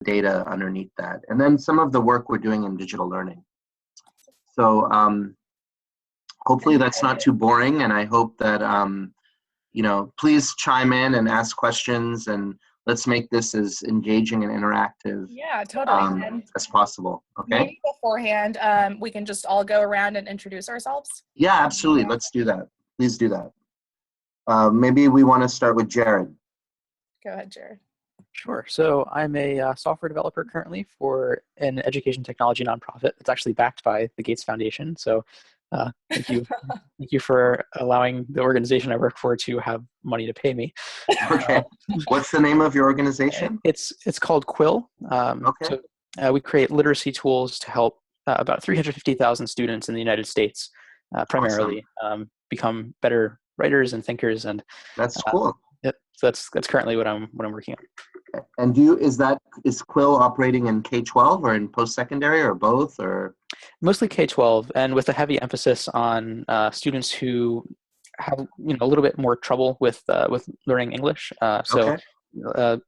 data underneath that. And then some of the work we're doing in digital learning. So hopefully that's not too boring, and I hope that, please chime in and ask questions, and let's make this as engaging and interactive as possible. Okay. Maybe beforehand, we can just all go around and introduce ourselves. Yeah, absolutely. Let's do that. Please do that. Maybe we want to start with Jared. Go ahead, Jared. Sure. So I'm a software developer currently for an education technology nonprofit. It's actually backed by the Gates Foundation. So thank you. Thank you for allowing the organization I work for to have money to pay me. Okay. What's the name of your organization? It's called Quill. Okay. So, we create literacy tools to help about 350,000 students in the United States primarily become better writers and thinkers. And that's cool. Yep. So that's currently what I'm working on. And is Quill operating in K-12 or in post-secondary or both, or? Mostly K-12, and with a heavy emphasis on students who have a little bit more trouble with learning English.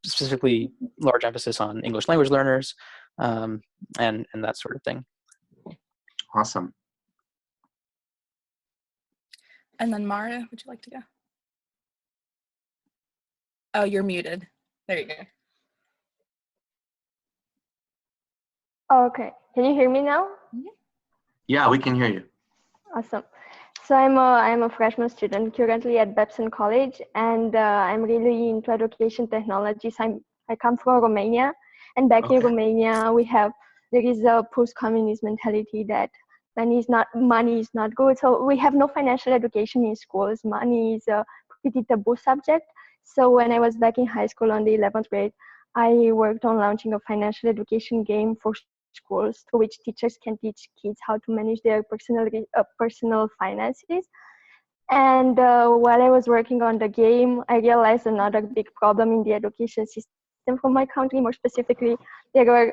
Specifically, large emphasis on English language learners and that sort of thing. Awesome. And then Mara, would you like to go? Oh, you're muted. There you go. Okay. Can you hear me now? Yeah, we can hear you. Awesome. So I'm a freshman student currently at Babson College, and I'm really into education technologies. I come from Romania, and back in Romania there is a post-communist mentality that money is not good. So we have no financial education in schools. Money is a pretty taboo subject. So when I was back in high school on the 11th grade, I worked on launching a financial education game for schools through which teachers can teach kids how to manage their personal finances. And while I was working on the game, I realized another big problem in the education system from my country. More specifically, I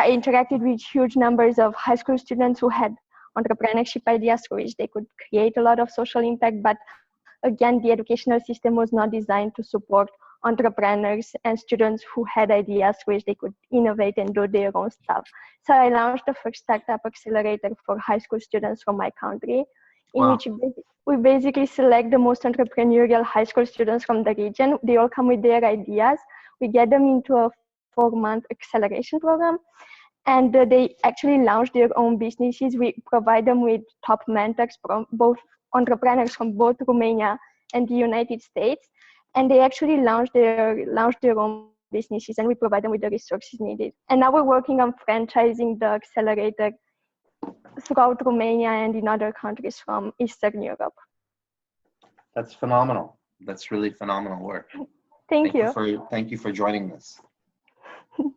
interacted with huge numbers of high school students who had entrepreneurship ideas through which they could create a lot of social impact, but again, the educational system was not designed to support entrepreneurs and students who had ideas which they could innovate and do their own stuff. So I launched the first startup accelerator for high school students from my country, in which we basically select the most entrepreneurial high school students from the region. They all come with their ideas. We get them into a 4-month acceleration program, and they actually launch their own businesses. We provide them with top mentors from both entrepreneurs from both Romania and the United States, and they actually launch their own businesses, and we provide them with the resources needed. And now we're working on franchising the accelerator throughout Romania and in other countries from Eastern Europe. That's phenomenal. That's really phenomenal work. Thank you for joining us.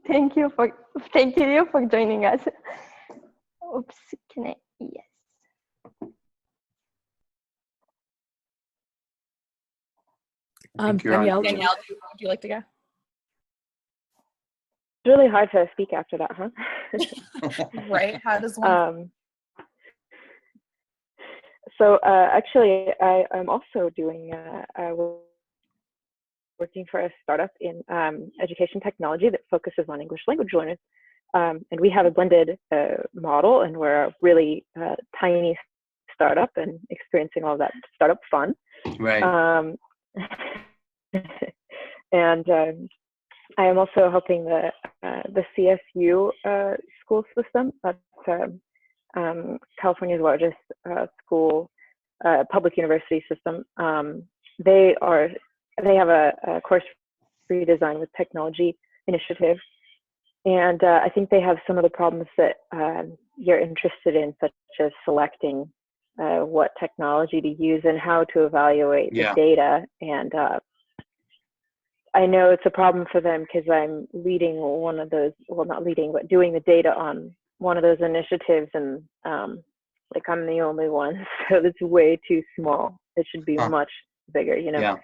Thank you for joining us. Oops, yes. Danielle, would you like to go? It's really hard to speak after that, huh? Right. How does one? So actually, I'm also working for a startup in education technology that focuses on English language learners. And we have a blended model, and we're a really tiny startup and experiencing all that startup fun. Right. And I am also helping the CSU school system. That's California's largest school public university system. They have a course redesign with technology initiative, and I think they have some of the problems that you're interested in, such as selecting what technology to use and how to evaluate the data. And I know it's a problem for them because I'm leading one of those, well, not leading, but doing the data on one of those initiatives, and like I'm the only one, so it's way too small. It should be much bigger, you know. Yeah.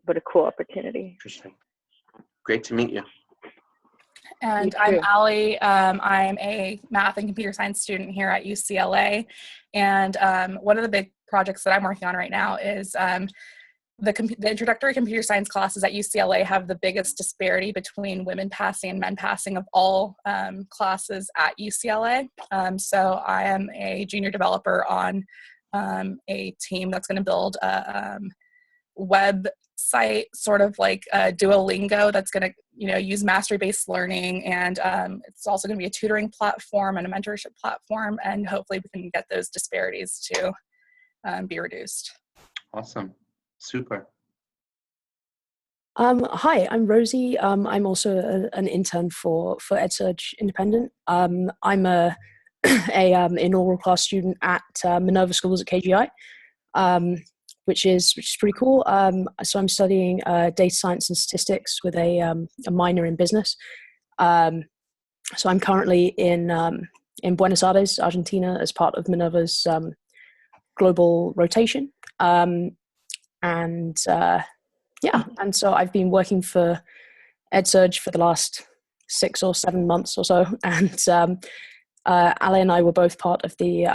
But a cool opportunity. Interesting. Great to meet you. And I'm Allie. I'm a math and computer science student here at UCLA. And one of the big projects that I'm working on right now is the introductory computer science classes at UCLA have the biggest disparity between women passing and men passing of all classes at UCLA. So I am a junior developer on a team that's going to build a website, sort of like Duolingo, that's going to use mastery-based learning, and it's also going to be a tutoring platform and a mentorship platform, and hopefully we can get those disparities to be reduced. Awesome. Super. Hi, I'm Rosie. I'm also an intern for EdSurge Independent. I'm a inaugural class student at Minerva Schools at KGI, which is pretty cool. So I'm studying data science and statistics with a minor in business. So I'm currently in Buenos Aires, Argentina, as part of Minerva's global rotation. And so I've been working for EdSurge for the last 6 or 7 months or so, and Ali and I were both part of the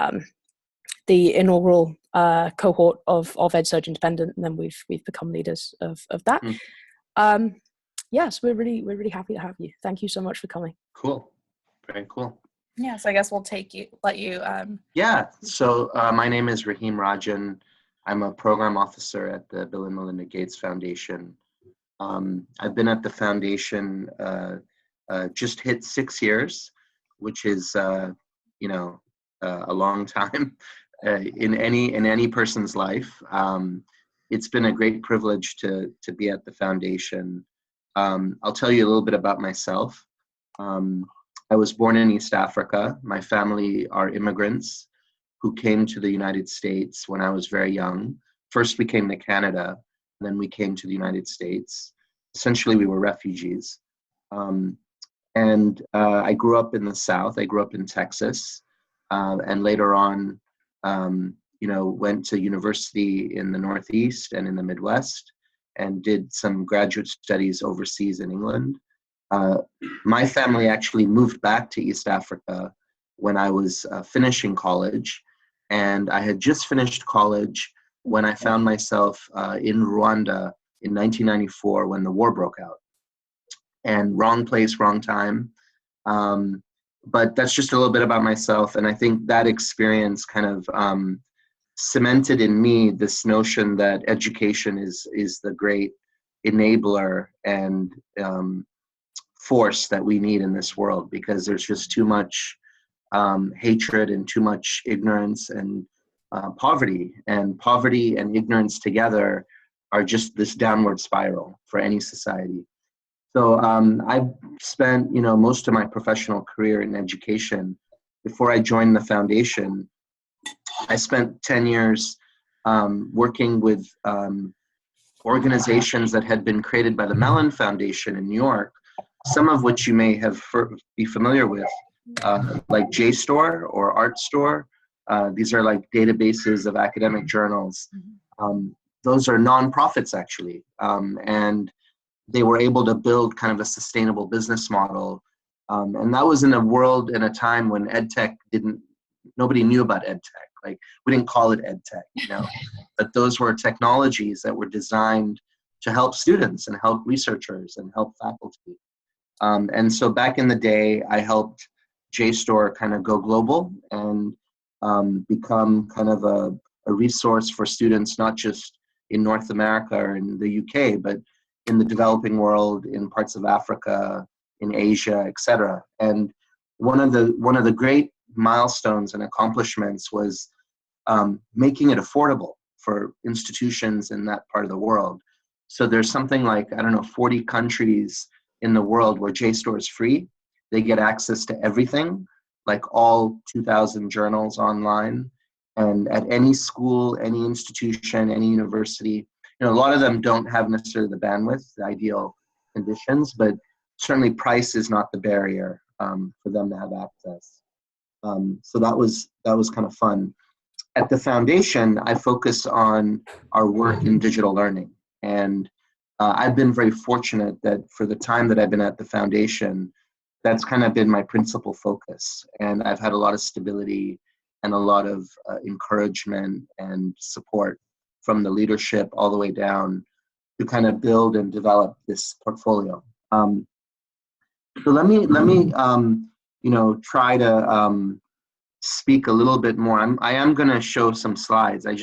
inaugural cohort of EdSurge Independent, and then we've become leaders of that. Yes, we're really happy to have you. Thank you so much for coming. Cool. Very cool. Yeah, so I guess we'll let you. Yeah, so my name is Rahim Rajan. I'm a program officer at the Bill and Melinda Gates Foundation. I've been at the foundation, just hit 6 years, which is, a long time in any person's life. It's been a great privilege to be at the foundation. I'll tell you a little bit about myself. I was born in East Africa. My family are immigrants who came to the United States when I was very young. First we came to Canada, then we came to the United States. Essentially we were refugees. I grew up in the South. I grew up in Texas, and later on, went to university in the Northeast and in the Midwest, and did some graduate studies overseas in England. My family actually moved back to East Africa when I was finishing college, and I had just finished college when I found myself in Rwanda in 1994 when the war broke out. And wrong place, wrong time. But that's just a little bit about myself, and I think that experience kind of cemented in me this notion that education is the great enabler and force that we need in this world, because there's just too much hatred and too much ignorance and poverty. And poverty and ignorance together are just this downward spiral for any society. So I've spent, most of my professional career in education. Before I joined the foundation, I spent 10 years working with organizations that had been created by the Mellon Foundation in New York, some of which you may be familiar with, like JSTOR or ArtStore. These are like databases of academic journals. Those are nonprofits, actually. And they were able to build kind of a sustainable business model. And that was in a world, in a time when EdTech nobody knew about EdTech. Like, we didn't call it EdTech, but those were technologies that were designed to help students and help researchers and help faculty. And so back in the day, I helped JSTOR kind of go global and become kind of a resource for students, not just in North America or in the UK, but in the developing world, in parts of Africa, in Asia, etc. And one of the great milestones and accomplishments was making it affordable for institutions in that part of the world. So there's something like, 40 countries in the world where JSTOR is free. They get access to everything, like all 2,000 journals online. And at any school, any institution, any university, a lot of them don't have necessarily the bandwidth, the ideal conditions, but certainly price is not the barrier for them to have access. So that was kind of fun. At the foundation, I focus on our work in digital learning. And I've been very fortunate that for the time that I've been at the foundation, that's kind of been my principal focus. And I've had a lot of stability and a lot of encouragement and support from the leadership all the way down to kind of build and develop this portfolio. So let me try to speak a little bit more. I am going to show some slides. I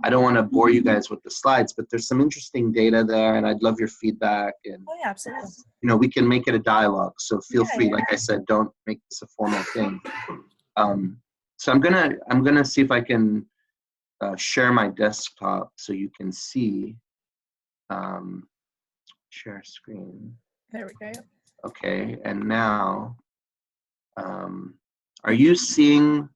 don't want to bore you guys with the slides, but there's some interesting data there, and I'd love your feedback. And Oh yeah, absolutely. we can make it a dialogue. So feel free. Like I said, don't make this a formal thing. So I'm gonna see if I can share my desktop so you can see. Share screen. There we go. Okay, and now, are you seeing?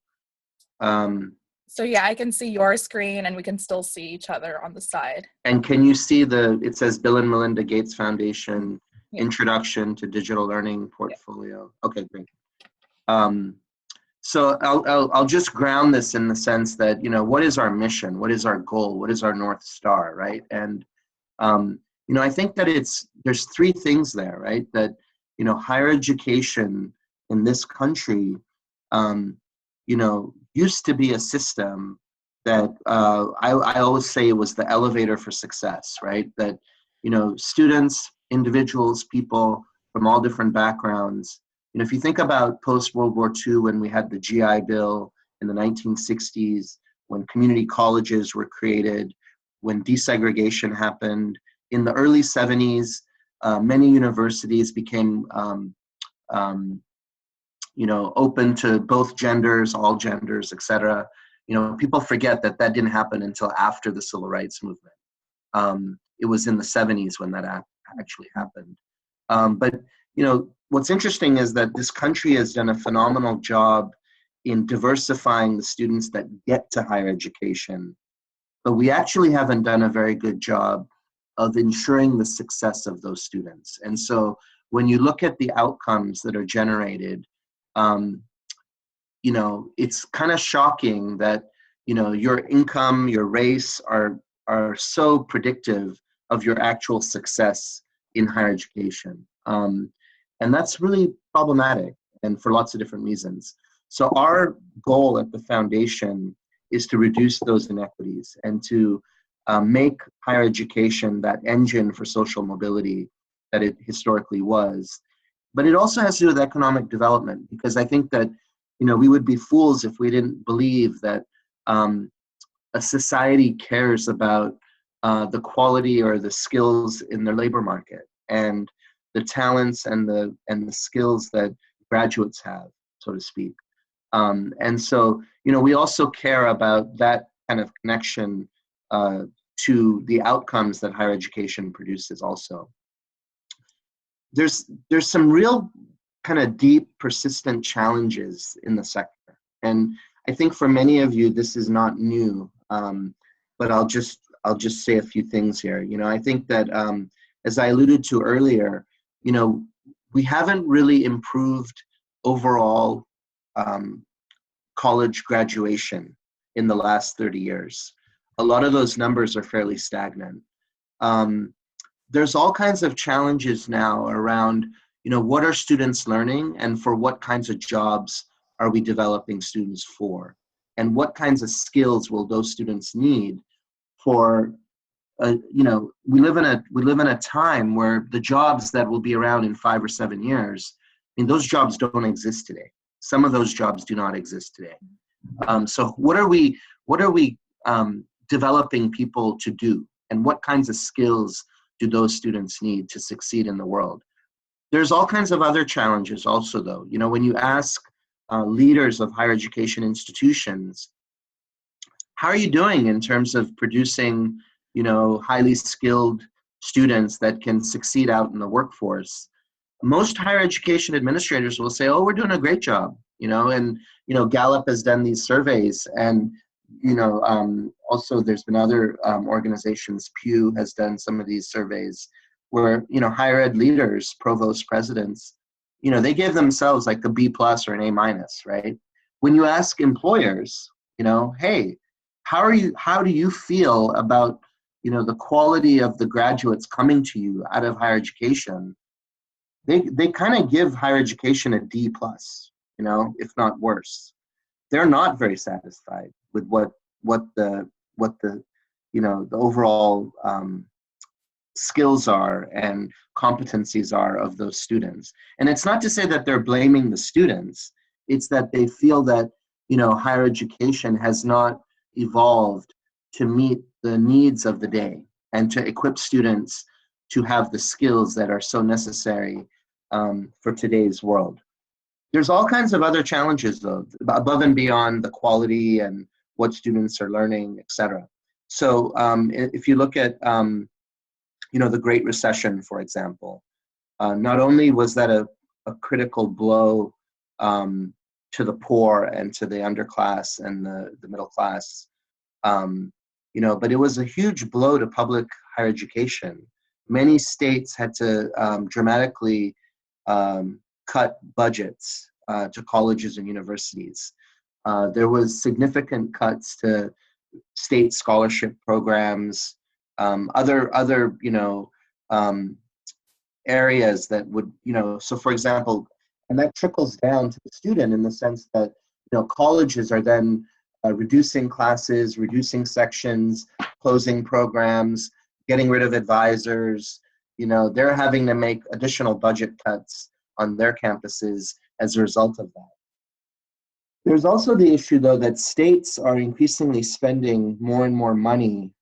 So yeah, I can see your screen and we can still see each other on the side. And can you see it says Bill and Melinda Gates Foundation, Yeah. Introduction to Digital Learning Portfolio. Yeah. Okay, great. So I'll just ground this in the sense that, what is our mission? What is our goal? What is our North Star, right? And, I think that there's three things there, right? That, higher education in this country, used to be a system that I always say it was the elevator for success, right? That, students, individuals, people from all different backgrounds, if you think about post-World War II, when we had the GI Bill in the 1960s, when community colleges were created, when desegregation happened, in the early 70s, many universities became open to both genders, all genders, et cetera. People forget that didn't happen until after the Civil Rights Movement. It was in the 70s when that actually happened. But what's interesting is that this country has done a phenomenal job in diversifying the students that get to higher education, but we actually haven't done a very good job of ensuring the success of those students. And so when you look at the outcomes that are generated, it's kind of shocking that, your income, your race are so predictive of your actual success in higher education. And that's really problematic, and for lots of different reasons. So our goal at the foundation is to reduce those inequities and to make higher education that engine for social mobility that it historically was. But it also has to do with economic development, because I think that, we would be fools if we didn't believe that a society cares about the quality or the skills in their labor market and the talents and the skills that graduates have, so to speak. And so, we also care about that kind of connection to the outcomes that higher education produces also. There's some real kind of deep, persistent challenges in the sector. And I think for many of you, this is not new, but I'll just say a few things here. I think that, as I alluded to earlier, we haven't really improved overall college graduation in the last 30 years. A lot of those numbers are fairly stagnant. There's all kinds of challenges now around, what are students learning and for what kinds of jobs are we developing students for? And what kinds of skills will those students need for, we live in a time where the jobs that will be around in 5 or 7 years, those jobs don't exist today. Some of those jobs do not exist today. So what are we developing people to do, and what kinds of skills do those students need to succeed in the world? There's all kinds of other challenges also, though. When you ask leaders of higher education institutions, how are you doing in terms of producing, highly skilled students that can succeed out in the workforce? Most higher education administrators will say, oh, we're doing a great job, and, Gallup has done these surveys, and, also there's been other organizations, Pew has done some of these surveys where, higher ed leaders, provost presidents, they give themselves like a B+ or an A-, right? When you ask employers, hey, how do you feel about, the quality of the graduates coming to you out of higher education? They kind of give higher education a D+, if not worse. They're not very satisfied with what the the overall skills are and competencies are of those students. And it's not to say that they're blaming the students, it's that they feel that, higher education has not evolved to meet the needs of the day and to equip students to have the skills that are so necessary for today's world. There's all kinds of other challenges, though, above and beyond the quality and what students are learning, et cetera. So if you look at, the Great Recession, for example, not only was that a critical blow to the poor and to the underclass and the middle class, but it was a huge blow to public higher education. Many states had to dramatically cut budgets to colleges and universities. There was significant cuts to state scholarship programs, other areas that would, so for example, and that trickles down to the student in the sense that, colleges are then reducing classes, reducing sections, closing programs, getting rid of advisors. They're having to make additional budget cuts on their campuses as a result of that. There's also the issue, though, that states are increasingly spending more and more money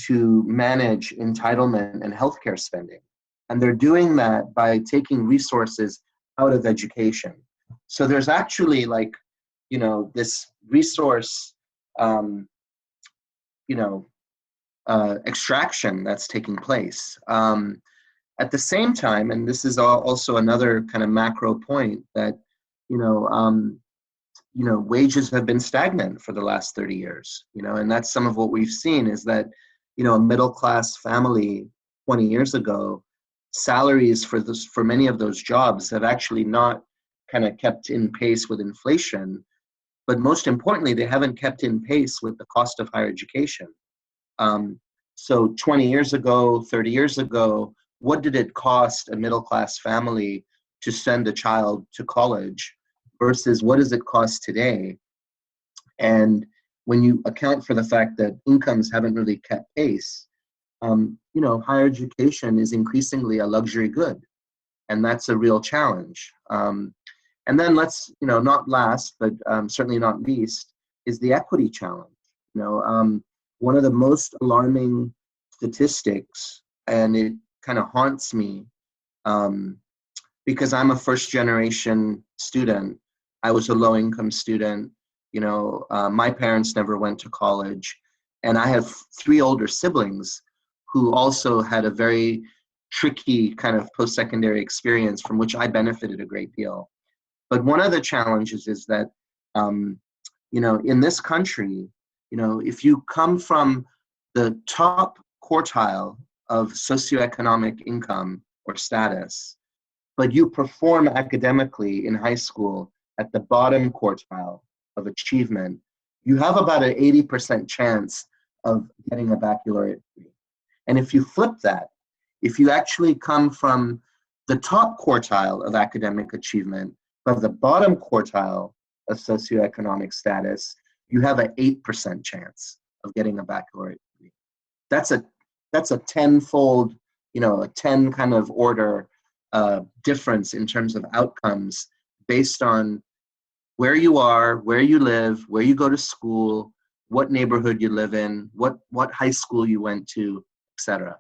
to manage entitlement and healthcare spending. And they're doing that by taking resources out of education. So there's actually this resource, extraction that's taking place. At the same time, and this is also another kind of macro point, that wages have been stagnant for the last 30 years. And that's some of what we've seen is that a middle class family 20 years ago, salaries for many of those jobs have actually not kind of kept in pace with inflation. But most importantly, they haven't kept in pace with the cost of higher education. So 20 years ago, 30 years ago, what did it cost a middle class family to send a child to college versus what does it cost today? And when you account for the fact that incomes haven't really kept pace, higher education is increasingly a luxury good. And that's a real challenge. And then let's, not last, but certainly not least, is the equity challenge. One of the most alarming statistics, and it kind of haunts me because I'm a first generation student. I was a low income student. My parents never went to college. And I have 3 older siblings who also had a very tricky kind of post-secondary experience from which I benefited a great deal. But one of the challenges is that, in this country, if you come from the top quartile of socioeconomic income or status, but you perform academically in high school at the bottom quartile of achievement, you have about an 80% chance of getting a baccalaureate degree. And if you flip that, if you actually come from the top quartile of academic achievement, but the bottom quartile of socioeconomic status, you have an 8% chance of getting a baccalaureate degree. That's a tenfold, a 10 kind of order difference in terms of outcomes based on where you are, where you live, where you go to school, what neighborhood you live in, what high school you went to, et cetera.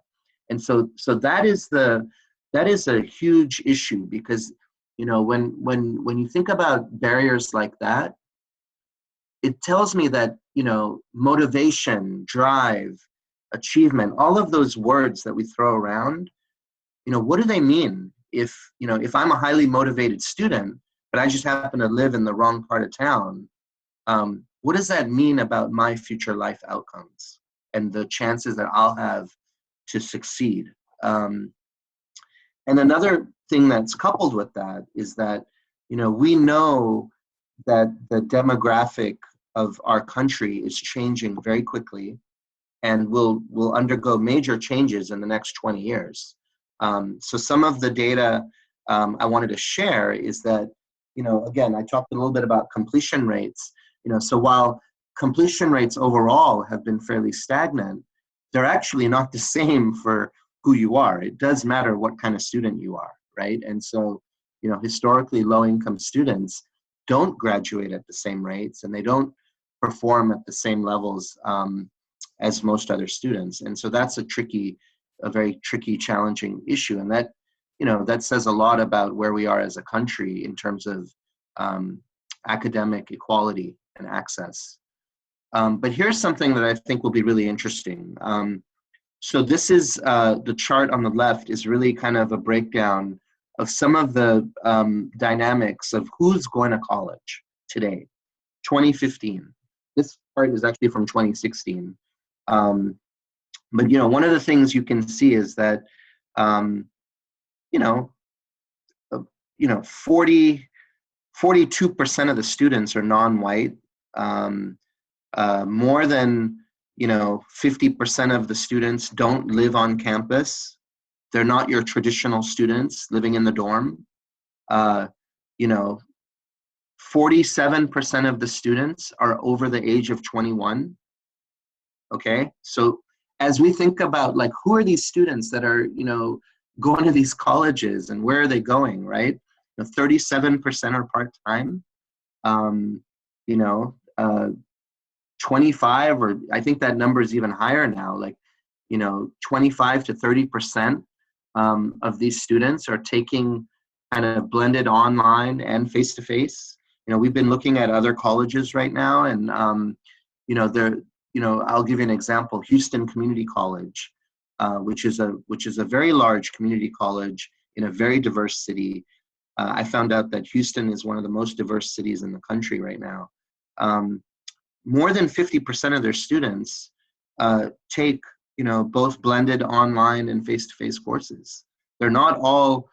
And so that is a huge issue because, when you think about barriers like that, it tells me that, motivation, drive, achievement, all of those words that we throw around, what do they mean? If I'm a highly motivated student, but I just happen to live in the wrong part of town, what does that mean about my future life outcomes and the chances that I'll have to succeed? And another thing that's coupled with that is that, we know that the demographic of our country is changing very quickly and will undergo major changes in the next 20 years. So some of the data I wanted to share is that, again, I talked a little bit about completion rates. So while completion rates overall have been fairly stagnant, they're actually not the same for who you are. It does matter what kind of student you are, right? And so, you know, historically low-income students don't graduate at the same rates, and they don't perform at the same levels as most other students. And so that's a very tricky, challenging issue. And that, you know, that says a lot about where we are as a country in terms of academic equality and access. But here's something that I think will be really interesting. So this is the chart on the left is really kind of a breakdown of some of the dynamics of who's going to college today, 2015. This part is actually from 2016. But, you know, one of the things you can see is that, 42% of the students are non-white. More than, 50% of the students don't live on campus. They're not your traditional students living in the dorm. 47% of the students are over the age of 21. Okay, so as we think about like, who are these students that are, going to these colleges and where are they going, right? 37% are part-time, 25, or I think that number is even higher now, like, 25 to 30% of these students are taking kind of blended online and face-to-face. We've been looking at other colleges right now, and, I'll give you an example. Houston Community College, which is a very large community college in a very diverse city. I found out that Houston is one of the most diverse cities in the country right now. More than 50% of their students take, both blended online and face-to-face courses. They're not all,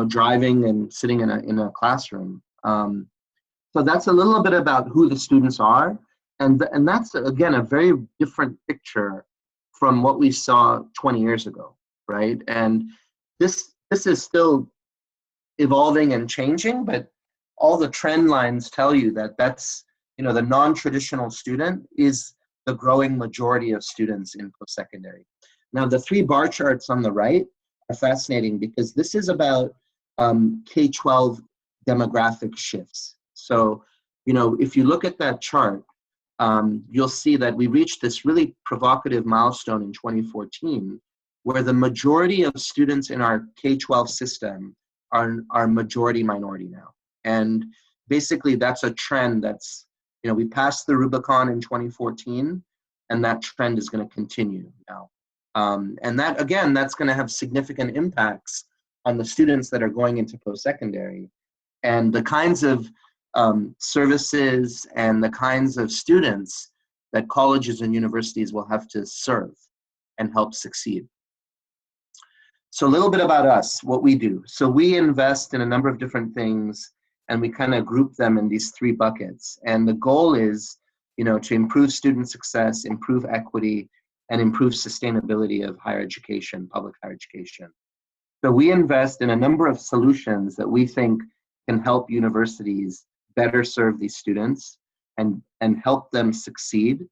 driving and sitting in a classroom. So that's a little bit about who the students are. And that's, again, a very different picture from what we saw 20 years ago, right? And this is still evolving and changing, but all the trend lines tell you that that's, the non-traditional student is the growing majority of students in post-secondary. Now, the 3 bar charts on the right are fascinating because this is about K-12 demographic shifts. So, if you look at that chart, you'll see that we reached this really provocative milestone in 2014, where the majority of students in our K-12 system are majority minority now. And basically that's a trend that's, we passed the Rubicon in 2014, and that trend is going to continue now. And that, again, that's going to have significant impacts on the students that are going into post-secondary, and the kinds of services and the kinds of students that colleges and universities will have to serve and help succeed. So a little bit about us, what we do. So we invest in a number of different things, and we kind of group them in these 3 buckets. And the goal is, to improve student success, improve equity, and improve sustainability of higher education, public higher education. So we invest in a number of solutions that we think can help universities better serve these students and help them succeed,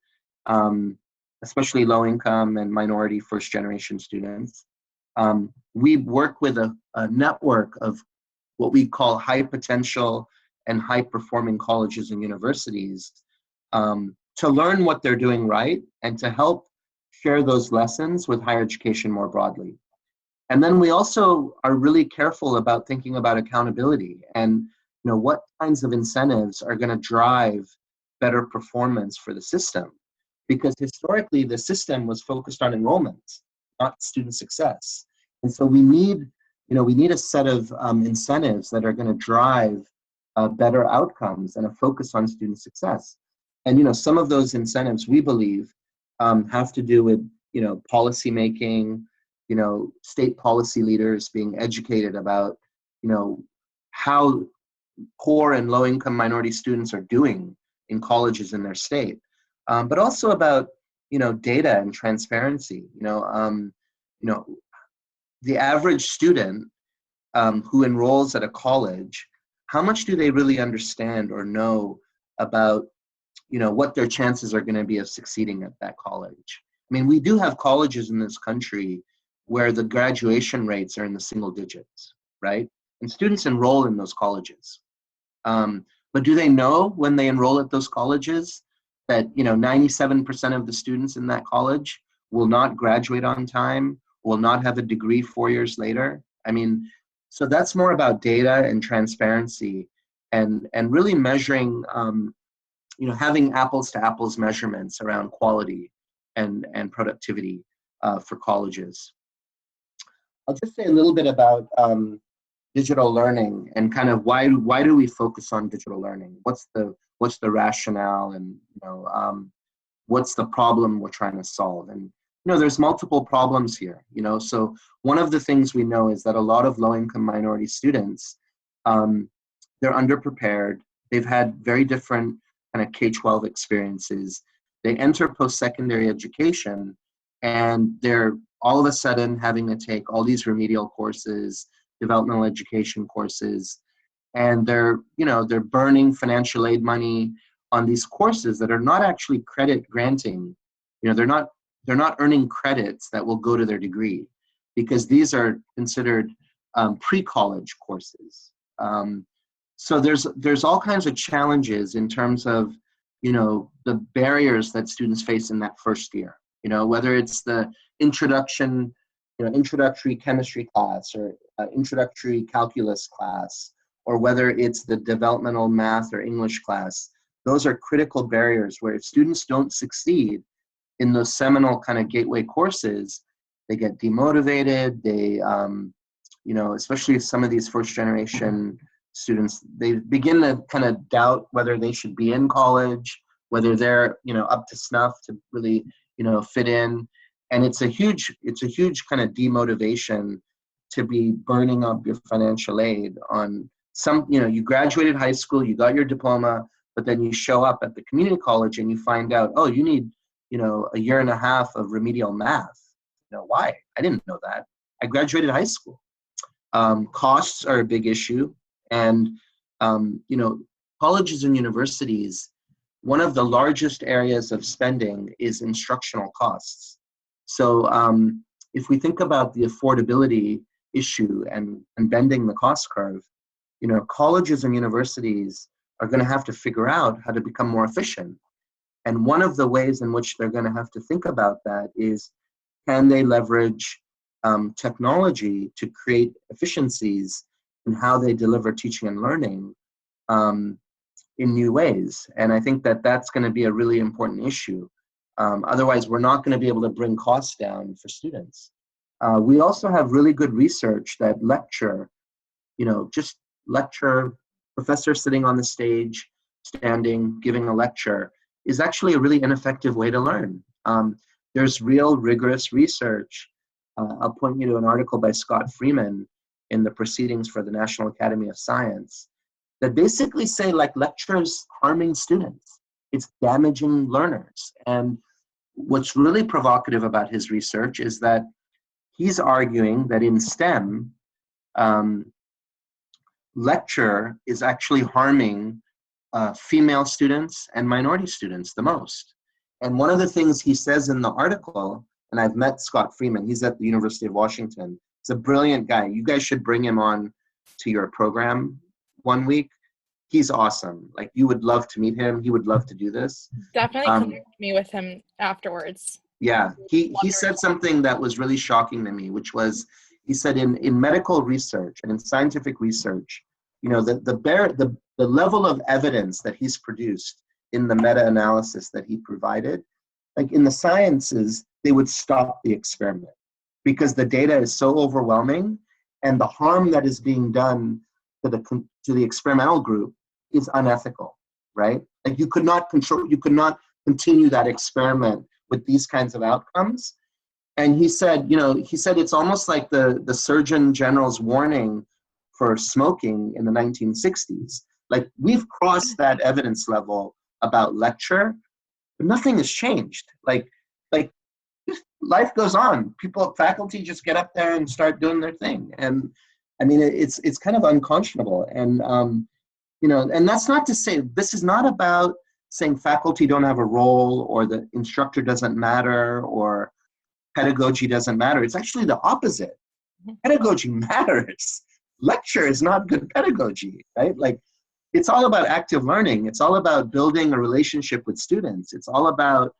especially low-income and minority first-generation students. We work with a network of what we call high potential and high performing colleges and universities to learn what they're doing right and to help share those lessons with higher education more broadly. And then we also are really careful about thinking about accountability and what kinds of incentives are going to drive better performance for the system. Because historically the system was focused on enrollment, not student success. And so we need a set of incentives that are going to drive better outcomes and a focus on student success. And some of those incentives, we believe, have to do with policy making, state policy leaders being educated about how poor and low-income minority students are doing in colleges in their state, but also about data and transparency. The average student who enrolls at a college, how much do they really understand or know about what their chances are going to be of succeeding at that college. I mean, we do have colleges in this country where the graduation rates are in the single digits, right? And students enroll in those colleges. But do they know when they enroll at those colleges that 97% of the students in that college will not graduate on time, will not have a degree 4 years later? I mean, so that's more about data and transparency and really measuring, having apples to apples measurements around quality and productivity for colleges. I'll just say a little bit about digital learning and kind of why do we focus on digital learning? What's the rationale, and what's the problem we're trying to solve? And there's multiple problems here. So one of the things we know is that a lot of low-income minority students, they're underprepared. They've had very different kind of K-12 experiences. They enter post-secondary education, and they're all of a sudden having to take all these remedial courses, developmental education courses, and they're burning financial aid money on these courses that are not actually credit granting. They're not earning credits that will go to their degree, because these are considered pre-college courses. So there's all kinds of challenges in terms of the barriers that students face in that first year. Whether it's the introductory chemistry class or introductory calculus class, or whether it's the developmental math or English class. Those are critical barriers where if students don't succeed in those seminal kind of gateway courses, they get demotivated. They, especially some of these first generation students, they begin to kind of doubt whether they should be in college, whether they're, up to snuff to really, fit in. And it's a huge kind of demotivation to be burning up your financial aid on you graduated high school, you got your diploma, but then you show up at the community college and you find out, oh, you need, a year and a half of remedial math. Why? I didn't know that. I graduated high school. Costs are a big issue. And, colleges and universities, one of the largest areas of spending is instructional costs. So if we think about the affordability issue and bending the cost curve, colleges and universities are going to have to figure out how to become more efficient. And one of the ways in which they're going to have to think about that is, can they leverage technology to create efficiencies in how they deliver teaching and learning in new ways? And I think that that's going to be a really important issue. Otherwise, we're not going to be able to bring costs down for students. We also have really good research that professor sitting on the stage, standing, giving a lecture is actually a really ineffective way to learn. There's real rigorous research. I'll point you to an article by Scott Freeman in the Proceedings for the National Academy of Science that basically say lectures harming students. It's damaging learners. And what's really provocative about his research is that he's arguing that in STEM, lecture is actually harming female students and minority students the most. And one of the things he says in the article, and I've met Scott Freeman, he's at the University of Washington. He's a brilliant guy. You guys should bring him on to your program one week. He's awesome. You would love to meet him. He would love to do this. Definitely connect me with him afterwards. Yeah, he said something that was really shocking to me, which was, he said in medical research and in scientific research, the level of evidence that he's produced in the meta-analysis that he provided, in the sciences, they would stop the experiment because the data is so overwhelming and the harm that is being done to the experimental group is unethical, right? You could not continue that experiment with these kinds of outcomes. And he said it's almost like the Surgeon General's warning for smoking in the 1960s. We've crossed that evidence level about lecture, but nothing has changed. Life goes on. Faculty just get up there and start doing their thing. And I mean, it's kind of unconscionable. And, and that's not to say, this is not about saying faculty don't have a role, or the instructor doesn't matter, or pedagogy doesn't matter. It's actually the opposite. Pedagogy matters. Lecture is not good pedagogy, right? Like, it's all about active learning. It's all about building a relationship with students. It's all about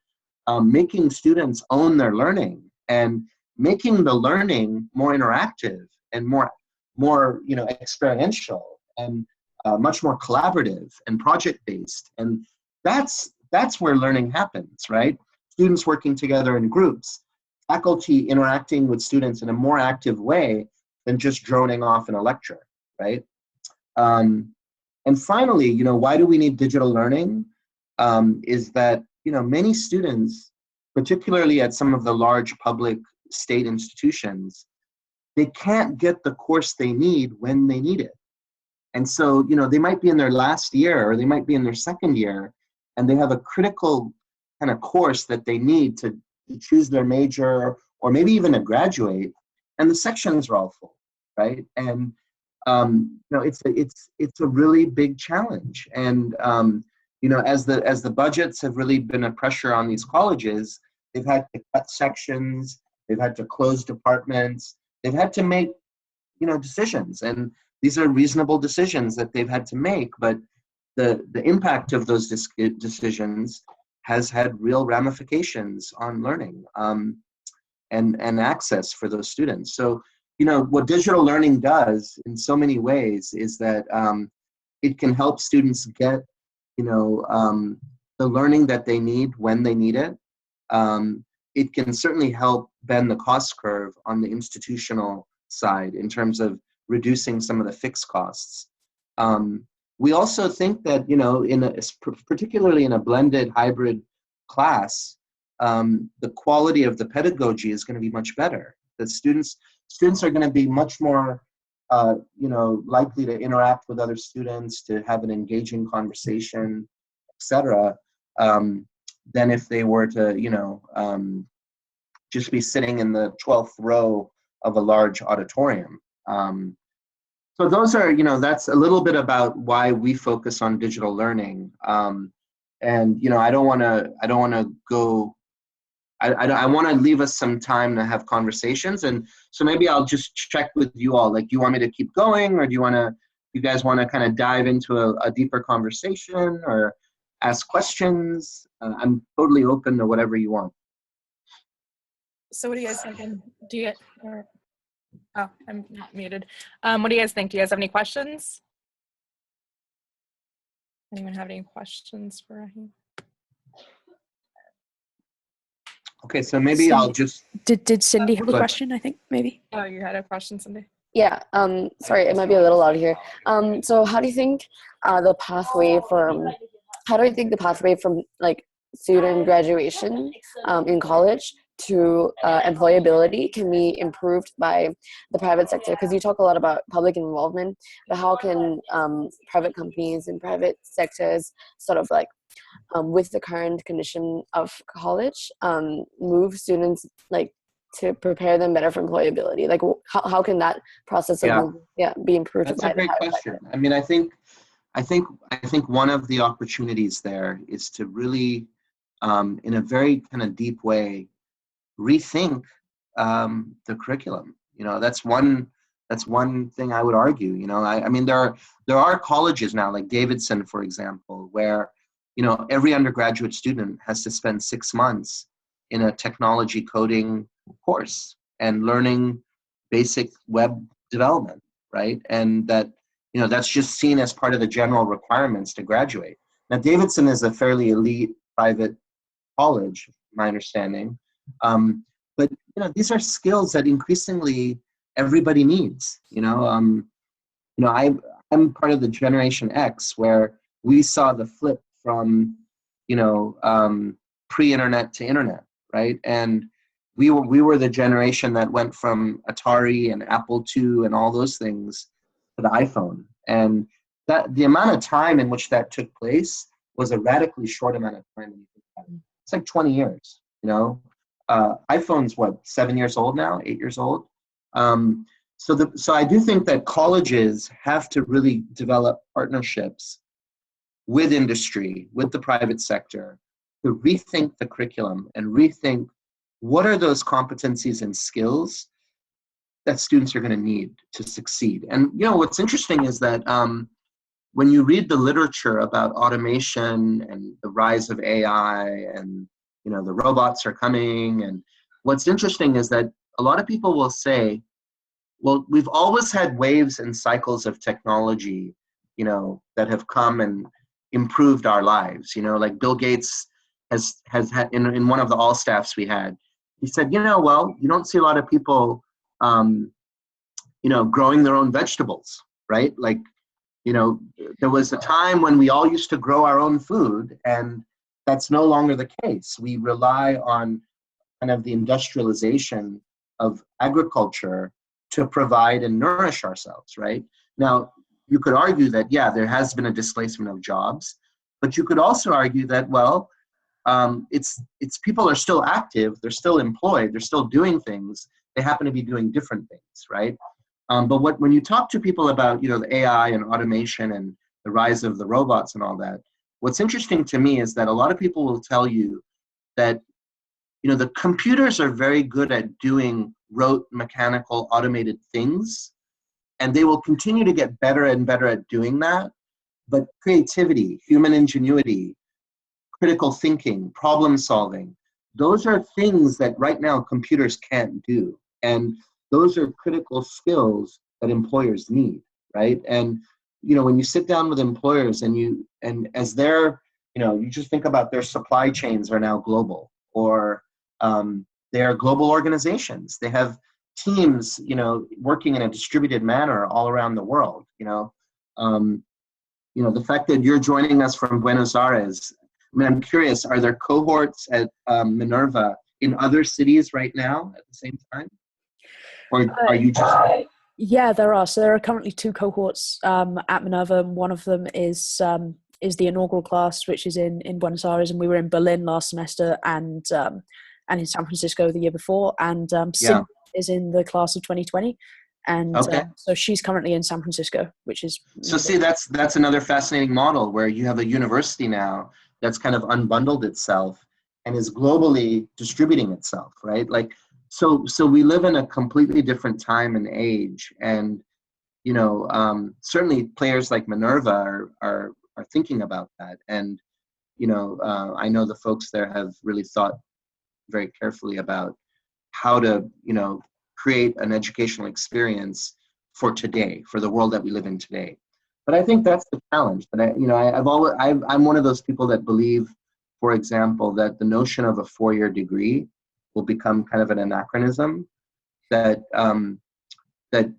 making students own their learning and making the learning more interactive and more experiential and much more collaborative and project-based. And that's where learning happens, right? Students working together in groups, faculty interacting with students in a more active way than just droning off in a lecture, right? And finally, why do we need digital learning? Is that, many students, particularly at some of the large public state institutions, they can't get the course they need when they need it. And so, they might be in their last year or they might be in their second year, and they have a critical kind of course that they need to choose their major or maybe even to graduate, and the sections are all full, right? And it's a really big challenge. And as the budgets have really been a pressure on these colleges, they've had to cut sections, they've had to close departments, they've had to make decisions, and these are reasonable decisions that they've had to make. But the impact of those decisions has had real ramifications on learning and access for those students. So, what digital learning does in so many ways is that it can help students get, the learning that they need when they need it. It can certainly help bend the cost curve on the institutional side in terms of reducing some of the fixed costs. We also think that, particularly in a blended hybrid class, the quality of the pedagogy is going to be much better. The students are going to be much more, likely to interact with other students, to have an engaging conversation, etc., than if they were to, just be sitting in the 12th row of a large auditorium. So those are, that's a little bit about why we focus on digital learning. And, I don't want to go. I want to leave us some time to have conversations, and so maybe I'll just check with you all. Like, do you want me to keep going, or do you guys want to kind of dive into a deeper conversation or ask questions? I'm totally open to whatever you want. So what do you guys think? Oh, I'm not muted. What do you guys think? Do you guys have any questions? Anyone have any questions for Rahim? Okay, so maybe I'll just... Did Cindy have a question, I think, maybe? Oh, you had a question, Cindy? Yeah, sorry, it might be a little loud here. So how do you think the pathway from like student graduation in college to employability can be improved by the private sector? Because you talk a lot about public involvement, but how can private companies and private sectors sort of like with the current condition of college, move students like to prepare them better for employability? Like, how can that process of be improved? That's a great question. I mean, I think one of the opportunities there is to really, in a very kind of deep way, rethink the curriculum. That's one thing I would argue. I mean, there are colleges now, like Davidson, for example, where every undergraduate student has to spend 6 months in a technology coding course and learning basic web development, right? And that's just seen as part of the general requirements to graduate. Now, Davidson is a fairly elite private college, my understanding. But these are skills that increasingly everybody needs. I'm part of the Generation X, where we saw the flip from pre-internet to internet, right? And we were the generation that went from Atari and Apple II and all those things to the iPhone. And that the amount of time in which that took place was a radically short amount of time. It's like 20 years, iPhone's 7 years old now, 8 years old. So I do think that colleges have to really develop partnerships with industry, with the private sector, to rethink the curriculum and rethink what are those competencies and skills that students are going to need to succeed. And what's interesting is that when you read the literature about automation and the rise of AI and the robots are coming, and what's interesting is that a lot of people will say, well, we've always had waves and cycles of technology, that have come and improved our lives. Like Bill Gates has had in one of the all staffs we had, he said, well, you don't see a lot of people, growing their own vegetables, right? Like, there was a time when we all used to grow our own food, and that's no longer the case. We rely on kind of the industrialization of agriculture to provide and nourish ourselves, right? Now, you could argue that, yeah, there has been a displacement of jobs, but you could also argue that, well, it's people are still active, they're still employed, they're still doing things, they happen to be doing different things, right? But when you talk to people about, the AI and automation and the rise of the robots and all that, what's interesting to me is that a lot of people will tell you that, the computers are very good at doing rote, mechanical, automated things, and they will continue to get better and better at doing that. But creativity, human ingenuity, critical thinking, problem solving, those are things that right now computers can't do. And those are critical skills that employers need, right? And, when you sit down with employers and as they're, you just think about their supply chains are now global, or they're global organizations. They have teams, working in a distributed manner all around the world, the fact that you're joining us from Buenos Aires, I'm curious, are there cohorts at Minerva in other cities right now at the same time? Or are you just... Yeah, there are. So there are currently 2 cohorts at Minerva. One of them is the inaugural class, which is in Buenos Aires, and we were in Berlin last semester and in San Francisco the year before. And Cindy is in the class of 2020, and so she's currently in San Francisco, which is... So see, that's another fascinating model where you have a university now that's kind of unbundled itself and is globally distributing itself, right? Like, so we live in a completely different time and age, and certainly players like Minerva are thinking about that, and I know the folks there have really thought very carefully about how to create an educational experience for today, for the world that we live in today. But I think that's the challenge. But I'm one of those people that believe, for example, that the notion of a 4-year degree will become kind of an anachronism, that that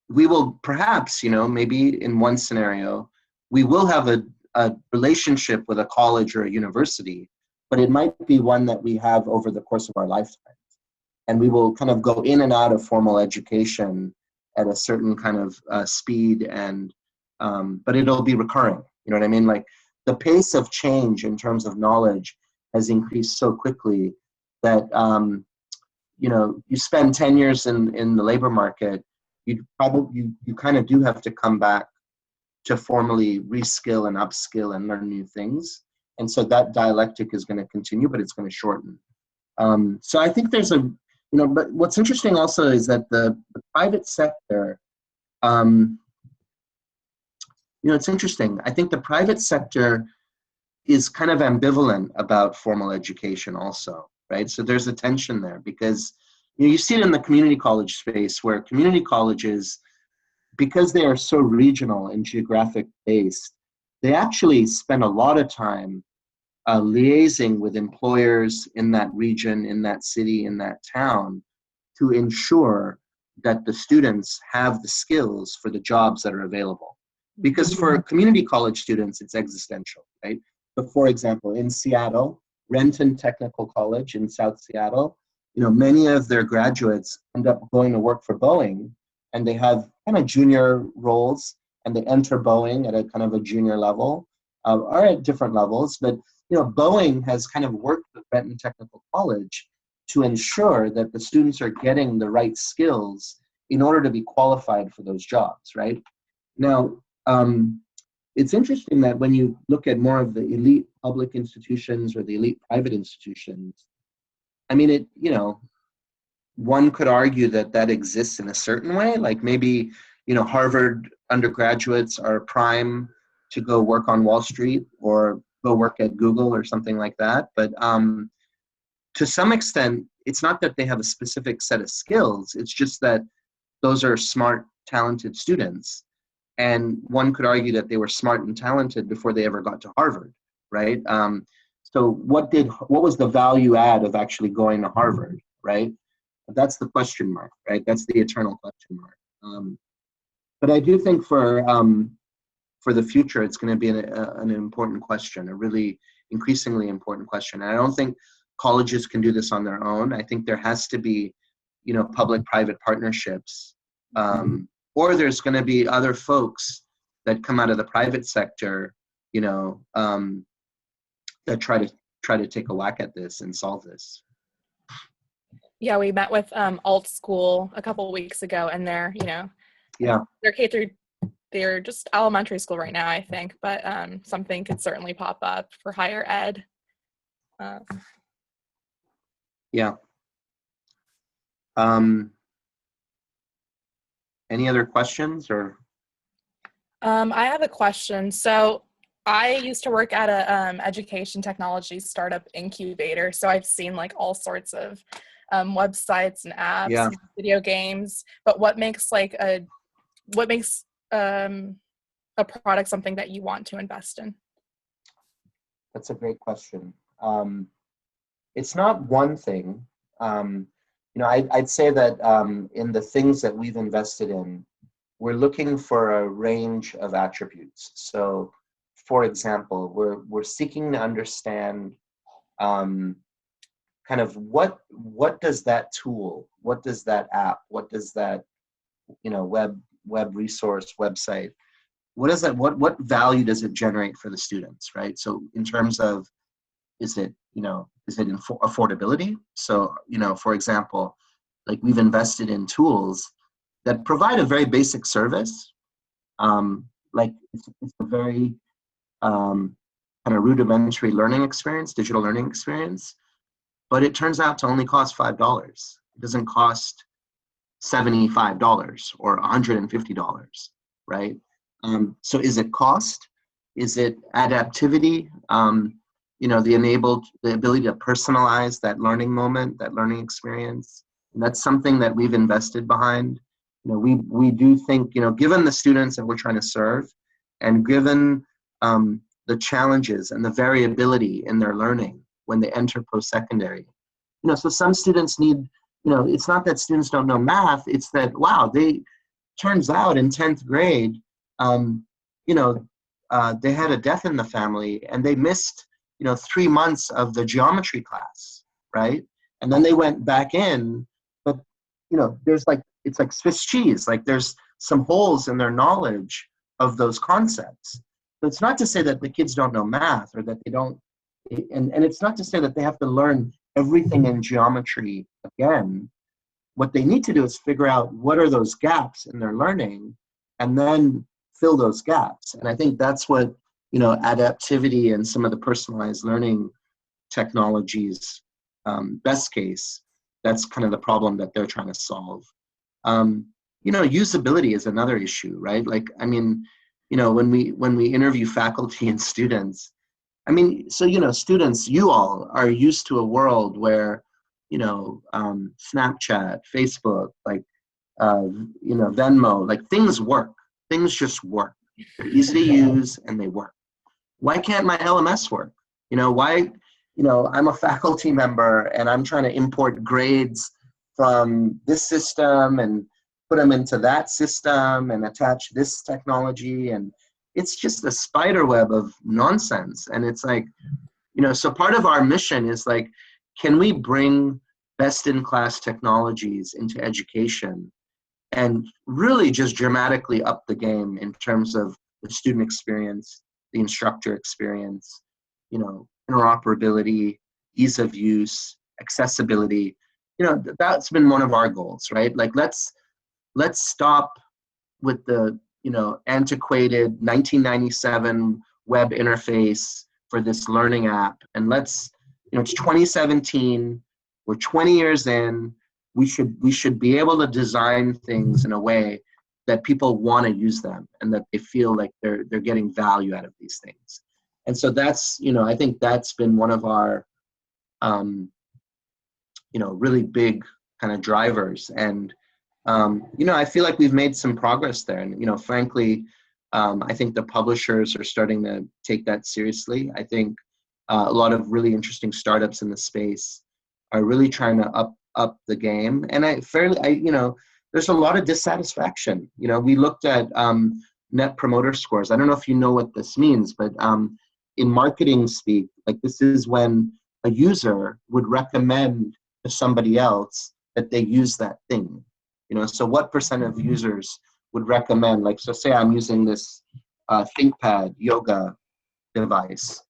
we will perhaps, maybe in one scenario, we will have a relationship with a college or a university, but it might be one that we have over the course of our lifetime. And we will kind of go in and out of formal education at a certain kind of speed, and but it'll be recurring. You know what I mean? Like, the pace of change in terms of knowledge has increased so quickly that you spend 10 years in the labor market, you kind of do have to come back to formally reskill and upskill and learn new things. And so that dialectic is going to continue, but it's going to shorten. So I think there's but what's interesting also is that the private sector, it's interesting. I think the private sector is kind of ambivalent about formal education also, right? So there's a tension there, because you see it in the community college space, where community colleges, because they are so regional and geographic based, they actually spend a lot of time liaising with employers in that region, in that city, in that town, to ensure that the students have the skills for the jobs that are available. Because for community college students, it's existential, right? But for example, in Seattle, Renton Technical College in South Seattle, many of their graduates end up going to work for Boeing, and they have kind of junior roles, and they enter Boeing at a kind of a junior level, or at different levels. But Boeing has kind of worked with Renton Technical College to ensure that the students are getting the right skills in order to be qualified for those jobs, right? Now, it's interesting that when you look at more of the elite public institutions or the elite private institutions, I mean, it, you know, one could argue that that exists in a certain way, like maybe, you know, Harvard undergraduates are prime to go work on Wall Street or go work at Google or something like that. But to some extent, it's not that they have a specific set of skills. It's just that those are smart, talented students. And one could argue that they were smart and talented before they ever got to Harvard, right? So what was the value add of actually going to Harvard, right? That's the question mark, right? That's the eternal question mark. But I do think for the future, it's going to be an important question, a really increasingly important question. And I don't think colleges can do this on their own. I think there has to be, you know, public-private partnerships, or there's going to be other folks that come out of the private sector, you know, that try to take a whack at this and solve this. Yeah, we met with Alt School a couple of weeks ago, and they're, you know, yeah, they're just elementary school right now, I think, but something could certainly pop up for higher ed. Yeah. Any other questions or? I have a question. So I used to work at a education technology startup incubator. So I've seen like all sorts of websites and apps, Yeah. and video games. But what makes a product something that you want to invest in? That's a great question. It's not one thing. You know, I'd say that in the things that we've invested in, we're looking for a range of attributes. So, for example, we're seeking to understand kind of what does that tool, what does that app, what does that, you know, web resource, website, what value does it generate for the students, right? So in terms of, is it affordability? So, you know, for example, like we've invested in tools that provide a very basic service. Like it's a very kind of rudimentary learning experience, digital learning experience, but it turns out to only cost $5. It doesn't cost $75 or $150, right? So is it cost? Is it adaptivity? You know, the ability to personalize that learning moment, that learning experience. And that's something that we've invested behind. You know, we do think, you know, given the students that we're trying to serve, and given the challenges and the variability in their learning when they enter post-secondary, you know, so some students need, you know, it's not that students don't know math, it's that, wow, turns out in 10th grade, you know, they had a death in the family and they missed, you know, 3 months of the geometry class, right? And then they went back in, but, you know, it's like Swiss cheese, like there's some holes in their knowledge of those concepts. So it's not to say that the kids don't know math or that they don't, and it's not to say that they have to learn everything in geometry again. What they need to do is figure out what are those gaps in their learning and then fill those gaps. And I think that's what, you know, adaptivity and some of the personalized learning technologies, best case, that's kind of the problem that they're trying to solve. You know, usability is another issue, right? Like, I mean, you know, when we interview faculty and students, I mean, so, you know, students, you all are used to a world where, you know, Snapchat, Facebook, like, you know, Venmo, like things work. Things just work. They're easy to use and they work. Why can't my LMS work? You know, why, you know, I'm a faculty member and I'm trying to import grades from this system and put them into that system and attach this technology, and it's just a spider web of nonsense. And it's like, you know, so part of our mission is like, can we bring best-in-class technologies into education and really just dramatically up the game in terms of the student experience, the instructor experience, you know, interoperability, ease of use, accessibility. You know, that's been one of our goals, right? Like, let's stop with the antiquated 1997 web interface for this learning app. And let's, it's 2017, we're 20 years in, we should be able to design things in a way that people want to use them and that they feel like they're getting value out of these things. And so that's, I think that's been one of our, really big kind of drivers. And, I feel like we've made some progress there. And, frankly, I think the publishers are starting to take that seriously. I think a lot of really interesting startups in the space are really trying to up the game. And there's a lot of dissatisfaction. We looked at net promoter scores. I don't know if you know what this means, but in marketing speak, like this is when a user would recommend to somebody else that they use that thing. So what percent of users would recommend, like, so say I'm using this ThinkPad yoga device.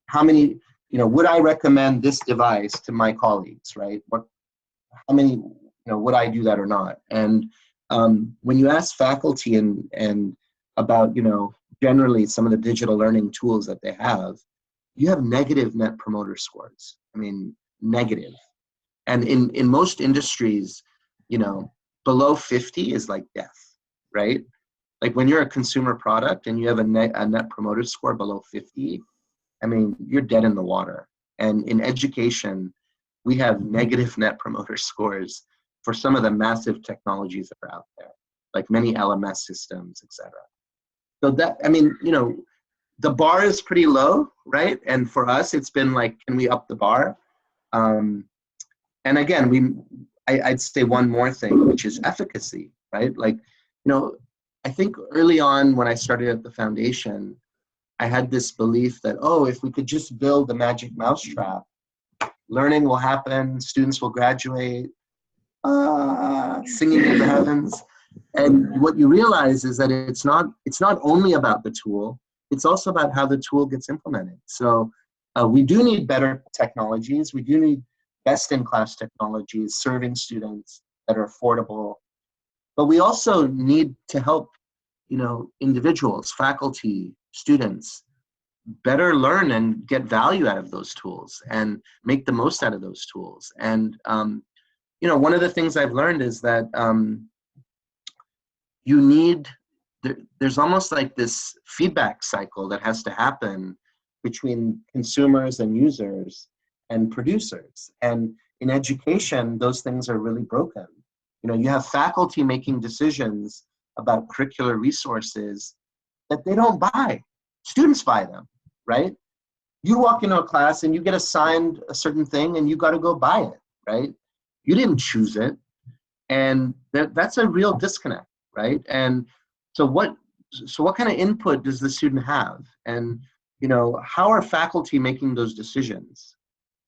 How many, would I recommend this device to my colleagues, right? How many, would I do that or not? And when you ask faculty and about, generally some of the digital learning tools that they have, you have negative net promoter scores. I mean, negative. And in most industries, below 50 is like death, right? Like when you're a consumer product and you have a net promoter score below 50, I mean, you're dead in the water. And in education, we have negative net promoter scores for some of the massive technologies that are out there, like many LMS systems, et cetera. So that, I mean, the bar is pretty low, right? And for us, it's been like, can we up the bar? And again, I'd say one more thing, which is efficacy, right? Like, I think early on when I started at the foundation, I had this belief that, if we could just build the magic mousetrap, learning will happen, students will graduate, singing in the heavens. And what you realize is that it's not only about the tool, it's also about how the tool gets implemented. So we do need better technologies. We do need best-in-class technologies serving students that are affordable. But we also need to help, individuals, faculty, students better learn and get value out of those tools and make the most out of those tools. And, one of the things I've learned is that there's almost like this feedback cycle that has to happen between consumers and users and producers. And in education, those things are really broken. You have faculty making decisions about curricular resources that they don't buy. Students buy them, right? You walk into a class and you get assigned a certain thing and you got to go buy it, right? You didn't choose it. And that's a real disconnect, right? And so what kind of input does the student have? And, how are faculty making those decisions?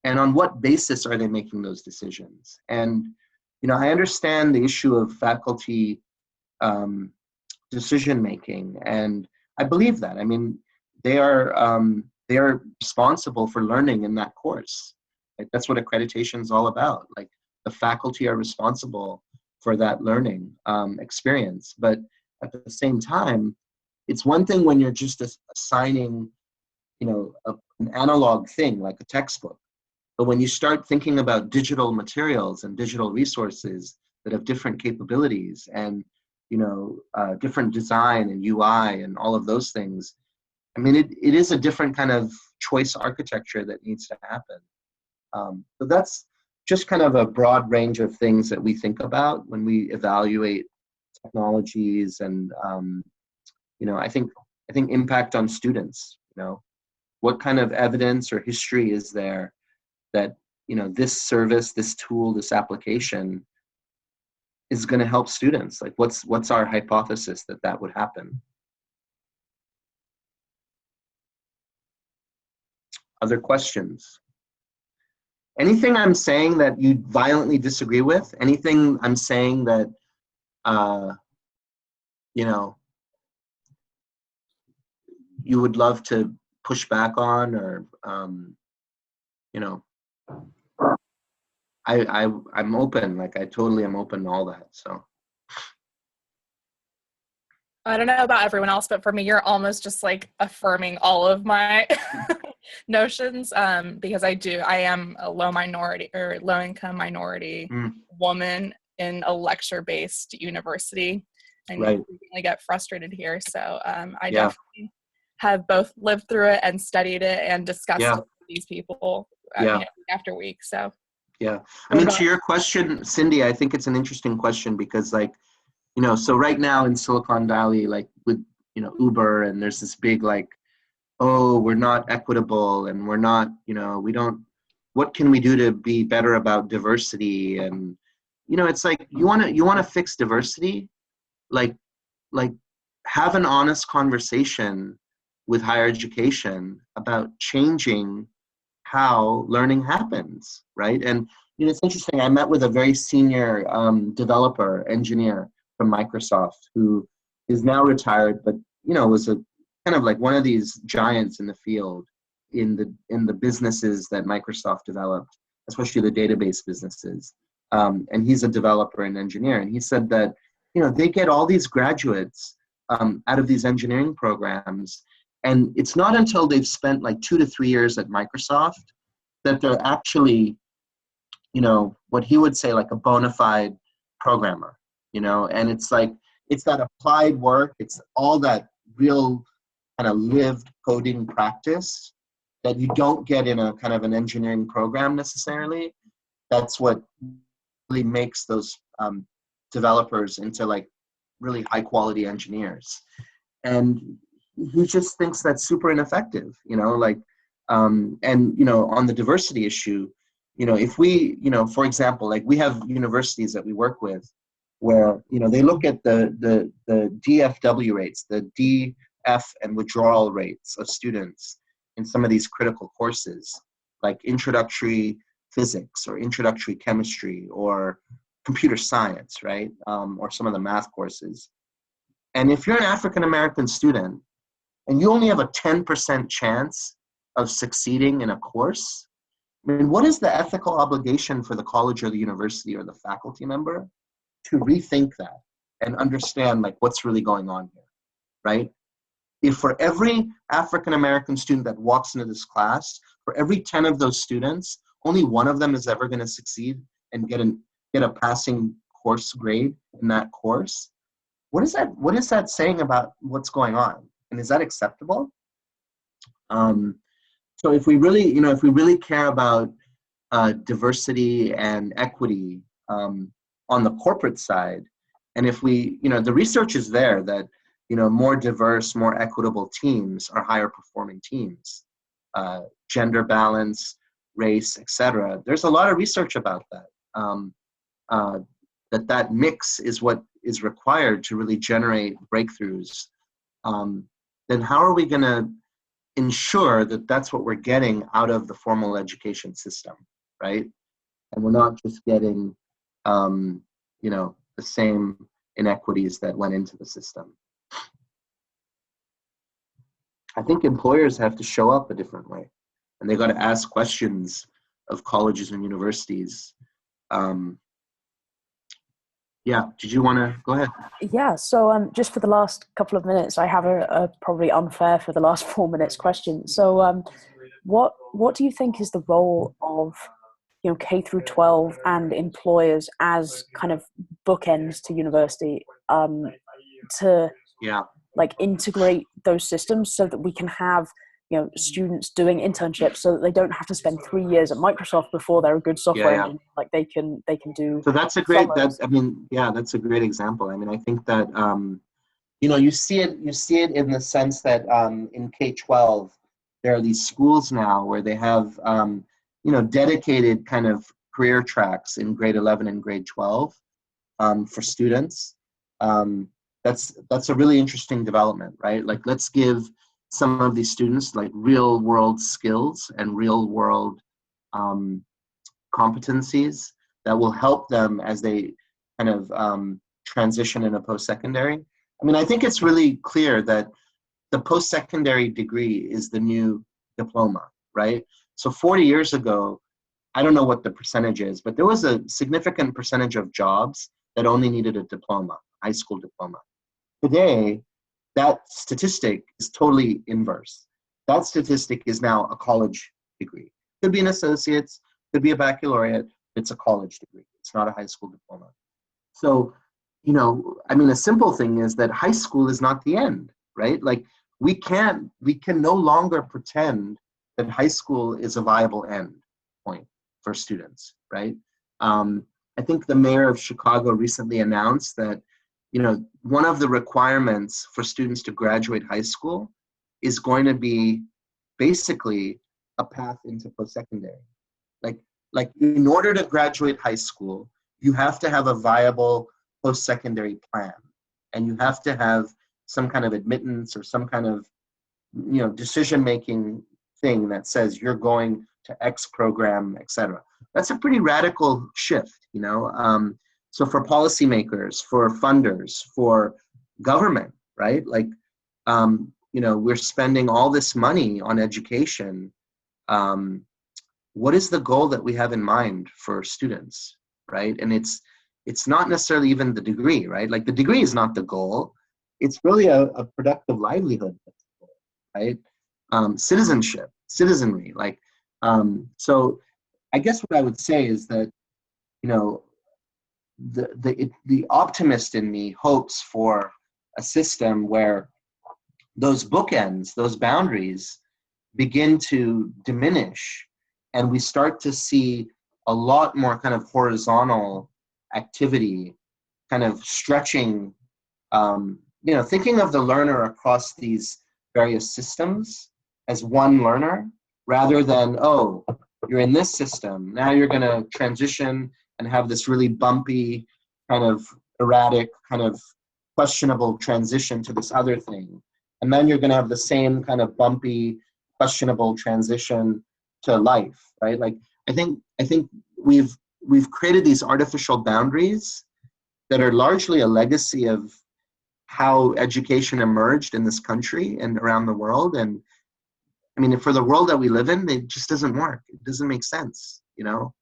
And on what basis are they making those decisions? And, I understand the issue of faculty decision-making, and I believe that. I mean, they are responsible for learning in that course. Like, that's what accreditation is all about. Like, the faculty are responsible for that learning experience. But at the same time, it's one thing when you're just assigning, an analog thing like a textbook. But when you start thinking about digital materials and digital resources that have different capabilities and, different design and UI and all of those things, I mean, it is a different kind of choice architecture that needs to happen. So that's just kind of a broad range of things that we think about when we evaluate technologies and, I think impact on students, what kind of evidence or history is there that, this service, this tool, this application is going to help students? Like, what's our hypothesis that would happen? Other questions? Anything I'm saying that you violently disagree with? Anything I'm saying that, you would love to push back on, or, I'm open. Like, I totally am open to all that. So. I don't know about everyone else, but for me, you're almost just like affirming all of my notions, because I am a low income minority woman in a lecture-based university, and Right. frequently get frustrated here. So I definitely have both lived through it and studied it and discussed it with these people week after week. So yeah, I mean, to your question, Cindy, I think it's an interesting question because, like, you know, so right now in Silicon Valley, like with, you know, Uber, and there's this big like, oh, we're not equitable and we're not, you know, we don't, what can we do to be better about diversity? And, you know, it's like, you want to fix diversity, like have an honest conversation with higher education about changing how learning happens, right? And, you know, it's interesting, I met with a very senior developer engineer from Microsoft who is now retired, but, you know, was a kind of like one of these giants in the field in the businesses that Microsoft developed, especially the database businesses. And he's a developer and engineer. And he said that, you know, they get all these graduates out of these engineering programs. And it's not until they've spent like 2 to 3 years at Microsoft that they're actually, you know, what he would say like a bona fide programmer, you know, and it's like, it's that applied work, it's all that real kind of lived coding practice that you don't get in a kind of an engineering program necessarily. That's what really makes those developers into like really high quality engineers. And he just thinks that's super ineffective, you know, like, and, you know, on the diversity issue, you know, if we, you know, for example, like we have universities that we work with where, you know, they look at the DFW rates, the DF and withdrawal rates of students in some of these critical courses, like introductory physics or introductory chemistry or computer science, right? Or some of the math courses. And if you're an African-American student and you only have a 10% chance of succeeding in a course, I mean, what is the ethical obligation for the college or the university or the faculty member to rethink that and understand like what's really going on here, right? If for every African-American student that walks into this class, for every 10 of those students, only one of them is ever going to succeed and get a passing course grade in that course, what is that saying about what's going on? And is that acceptable? So if we really care about diversity and equity on the corporate side, and if we, you know, the research is there that, you know, more diverse, more equitable teams are higher performing teams, gender balance, race, etc. There's a lot of research about that. That mix is what is required to really generate breakthroughs. Then how are we going to ensure that that's what we're getting out of the formal education system, right? And we're not just getting, you know, the same inequities that went into the system. I think employers have to show up a different way, and they got to ask questions of colleges and universities. Yeah, did you want to go ahead? Yeah, so just for the last couple of minutes, I have a probably unfair for the last 4 minutes question. So what do you think is the role of, you know, K through 12 and employers as kind of bookends to university to like integrate those systems so that we can have, you know, students doing internships so that they don't have to spend 3 years at Microsoft before they're a good software engineer. Like they can do. So that's a great, that's a great example. I mean, I think that, you know, you see it in the sense that in K-12, there are these schools now where they have, you know, dedicated kind of career tracks in grade 11 and grade 12 for students. That's a really interesting development, right? Like, let's give some of these students like real world skills and real world competencies that will help them as they kind of transition into post-secondary. I mean, I think it's really clear that the post-secondary degree is the new diploma, right? So 40 years ago, I don't know what the percentage is, but there was a significant percentage of jobs that only needed a diploma, high school diploma. Today, that statistic is totally inverse. That statistic is now a college degree. Could be an associate's, could be a baccalaureate. It's a college degree. It's not a high school diploma. So, you know, I mean, a simple thing is that high school is not the end, right? Like we can no longer pretend that high school is a viable end point for students, right? I think the mayor of Chicago recently announced that, you know, one of the requirements for students to graduate high school is going to be basically a path into post-secondary. Like in order to graduate high school, you have to have a viable post-secondary plan, and you have to have some kind of admittance or some kind of, you know, decision-making thing that says you're going to X program, etc. That's a pretty radical shift, you know. So for policymakers, for funders, for government, right? Like, you know, we're spending all this money on education. What is the goal that we have in mind for students, right? And it's not necessarily even the degree, right? Like the degree is not the goal. It's really a productive livelihood, right? Citizenship, citizenry, like, so I guess what I would say is that, you know, the optimist in me hopes for a system where those bookends, those boundaries begin to diminish, and we start to see a lot more kind of horizontal activity, kind of stretching, you know, thinking of the learner across these various systems as one learner, rather than, oh, you're in this system, now you're going to transition and have this really bumpy, kind of erratic, kind of questionable transition to this other thing. And then you're going to have the same kind of bumpy, questionable transition to life, right? Like, I think we've created these artificial boundaries that are largely a legacy of how education emerged in this country and around the world. And I mean, for the world that we live in, it just doesn't work. It doesn't make sense, you know?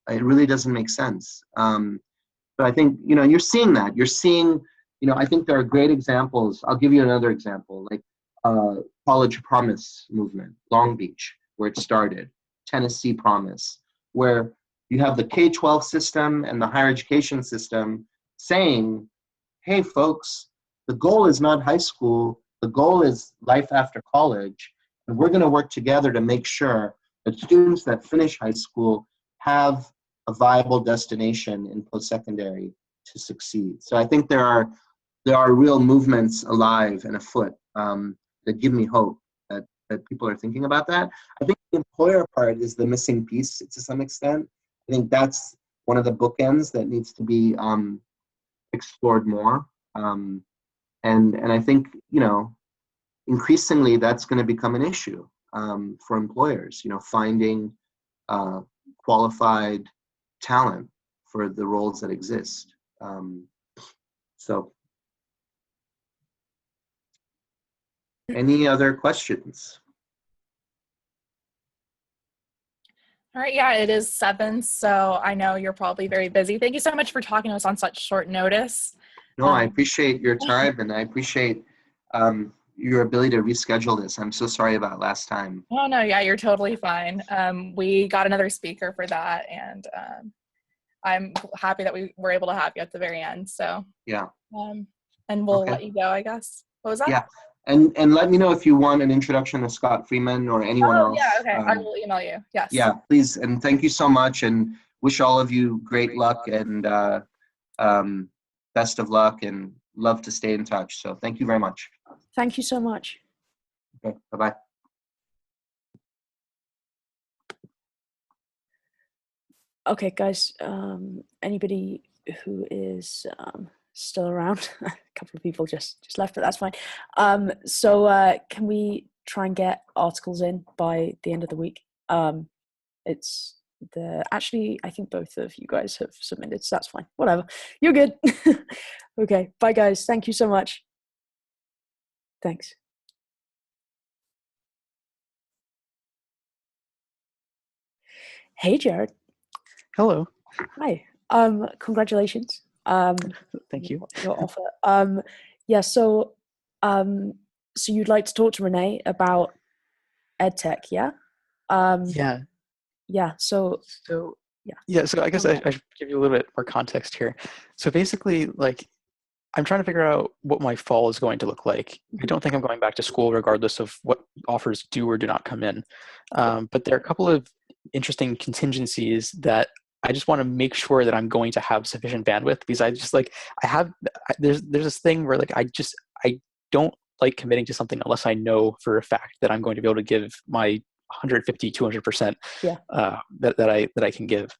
It really doesn't make sense. But I think, you know, you're seeing that. You're seeing, you know, I think there are great examples. I'll give you another example, like College Promise movement, Long Beach, where it started, Tennessee Promise, where you have the K-12 system and the higher education system saying, hey, folks, the goal is not high school. The goal is life after college. And we're going to work together to make sure that students that finish high school have a viable destination in post-secondary to succeed. So I think there are real movements alive and afoot that give me hope that people are thinking about that. I think the employer part is the missing piece to some extent. I think that's one of the bookends that needs to be explored more. And I think, you know, increasingly that's going to become an issue for employers, you know, finding qualified talent for the roles that exist. So any other questions? All right, yeah, it is 7, so I know you're probably very busy. Thank you so much for talking to us on such short notice. No, I appreciate your time, and I appreciate your ability to reschedule this. I'm so sorry about last time. Oh, no, yeah, you're totally fine. We got another speaker for that, and I'm happy that we were able to have you at the very end. So yeah, and we'll let you go, I guess. What was that? Yeah, and let me know if you want an introduction to Scott Freeman or anyone else. Yeah, okay, I will email you. Yes. Yeah, please, and thank you so much, and wish all of you great luck and best of luck, and love to stay in touch. So thank you very much. Thank you so much. Okay, bye-bye. Okay, guys, anybody who is still around, a couple of people just left, but that's fine. So can we try and get articles in by the end of the week? Actually, I think both of you guys have submitted, so that's fine. Whatever, you're good. Okay, bye guys. Thank you so much. Thanks. Hey, Jared. Hello. Hi. Congratulations. Thank you. Your offer. Yeah, so So you'd like to talk to Renee about EdTech, yeah? Yeah. Yeah. So So I guess I should give you a little bit more context here. So basically, like, I'm trying to figure out what my fall is going to look like. I don't think I'm going back to school regardless of what offers do or do not come in. But there are a couple of interesting contingencies that I just want to make sure that I'm going to have sufficient bandwidth, because I just like, there's this thing where like, I don't like committing to something unless I know for a fact that I'm going to be able to give my 150, 200% that I can give.